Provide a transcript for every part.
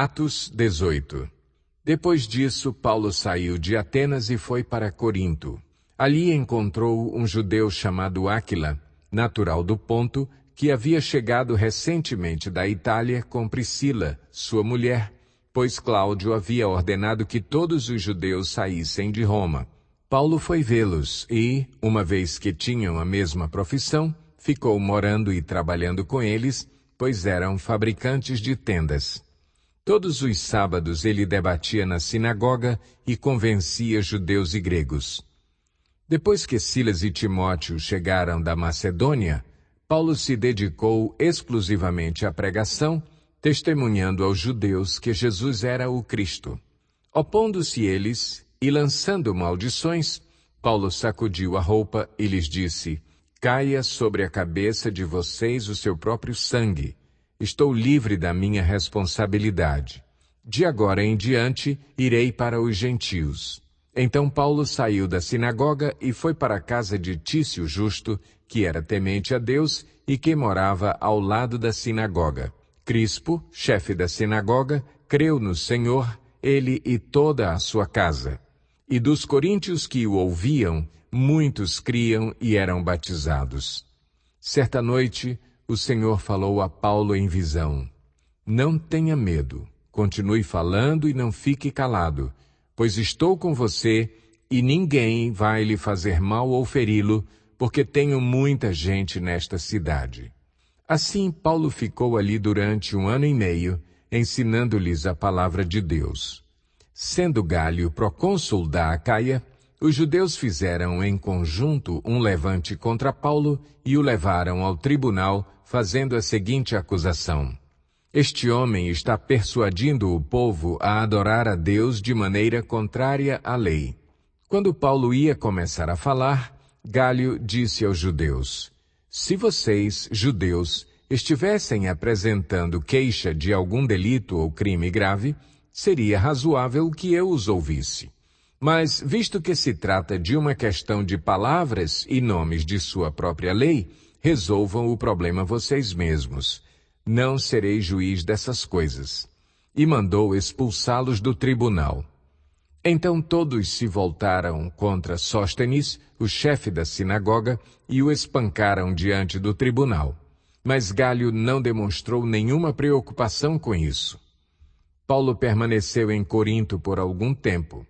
Atos 18. Depois disso, Paulo saiu de Atenas e foi para Corinto. Ali encontrou um judeu chamado Áquila, natural do Ponto, que havia chegado recentemente da Itália com Priscila, sua mulher, pois Cláudio havia ordenado que todos os judeus saíssem de Roma. Paulo foi vê-los e, uma vez que tinham a mesma profissão, ficou morando e trabalhando com eles, pois eram fabricantes de tendas. Todos os sábados ele debatia na sinagoga e convencia judeus e gregos. Depois que Silas e Timóteo chegaram da Macedônia, Paulo se dedicou exclusivamente à pregação, testemunhando aos judeus que Jesus era o Cristo. Opondo-se eles e lançando maldições, Paulo sacudiu a roupa e lhes disse: caia sobre a cabeça de vocês o seu próprio sangue. Estou livre da minha responsabilidade. De agora em diante, irei para os gentios. Então Paulo saiu da sinagoga e foi para a casa de Tício Justo, que era temente a Deus e que morava ao lado da sinagoga. Crispo, chefe da sinagoga, creu no Senhor, ele e toda a sua casa. E dos coríntios que o ouviam, muitos criam e eram batizados. Certa noite, o Senhor falou a Paulo em visão: não tenha medo, continue falando e não fique calado, pois estou com você e ninguém vai lhe fazer mal ou feri-lo, porque tenho muita gente nesta cidade. Assim, Paulo ficou ali durante 1 ano e meio, ensinando-lhes a palavra de Deus. Sendo Gálio procônsul da Acaia, os judeus fizeram em conjunto um levante contra Paulo e o levaram ao tribunal, fazendo a seguinte acusação: este homem está persuadindo o povo a adorar a Deus de maneira contrária à lei. Quando Paulo ia começar a falar, Gálio disse aos judeus: se vocês, judeus, estivessem apresentando queixa de algum delito ou crime grave, seria razoável que eu os ouvisse. Mas, visto que se trata de uma questão de palavras e nomes de sua própria lei, resolvam o problema vocês mesmos. Não serei juiz dessas coisas. E mandou expulsá-los do tribunal. Então todos se voltaram contra Sóstenes, o chefe da sinagoga, e o espancaram diante do tribunal. Mas Gálio não demonstrou nenhuma preocupação com isso. Paulo permaneceu em Corinto por algum tempo.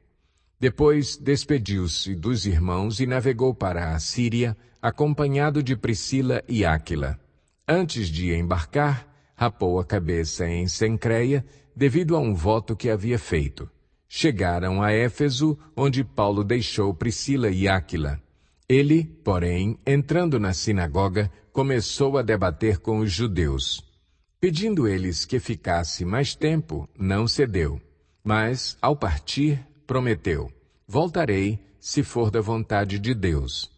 Depois despediu-se dos irmãos e navegou para a Síria, acompanhado de Priscila e Áquila. Antes de embarcar, rapou a cabeça em Cencreia, devido a um voto que havia feito. Chegaram a Éfeso, onde Paulo deixou Priscila e Áquila. Ele, porém, entrando na sinagoga, começou a debater com os judeus. Pedindo eles que ficasse mais tempo, não cedeu. Mas, ao partir, prometeu: voltarei, se for da vontade de Deus.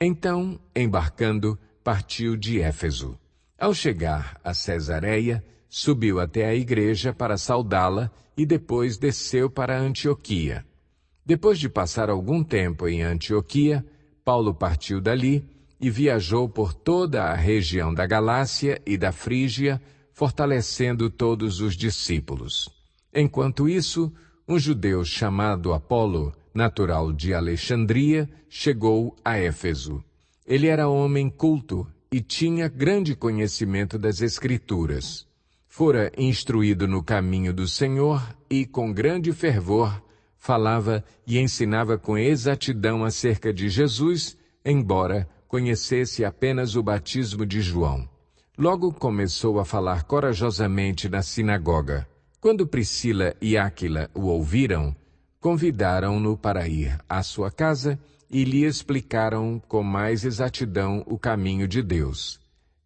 Então, embarcando, partiu de Éfeso. Ao chegar a Cesareia, subiu até a igreja para saudá-la e depois desceu para Antioquia. Depois de passar algum tempo em Antioquia, Paulo partiu dali e viajou por toda a região da Galácia e da Frígia, fortalecendo todos os discípulos. Enquanto isso, um judeu chamado Apolo, natural de Alexandria, chegou a Éfeso. Ele era homem culto e tinha grande conhecimento das Escrituras. Fora instruído no caminho do Senhor e, com grande fervor, falava e ensinava com exatidão acerca de Jesus, embora conhecesse apenas o batismo de João. Logo começou a falar corajosamente na sinagoga. Quando Priscila e Áquila o ouviram, convidaram-no para ir à sua casa e lhe explicaram com mais exatidão o caminho de Deus.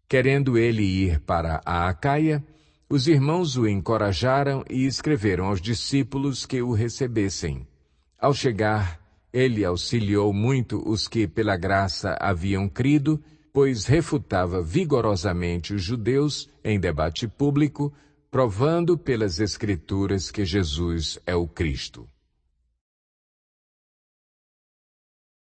Querendo ele ir para a Acaia, os irmãos o encorajaram e escreveram aos discípulos que o recebessem. Ao chegar, ele auxiliou muito os que pela graça haviam crido, pois refutava vigorosamente os judeus em debate público, provando pelas Escrituras que Jesus é o Cristo.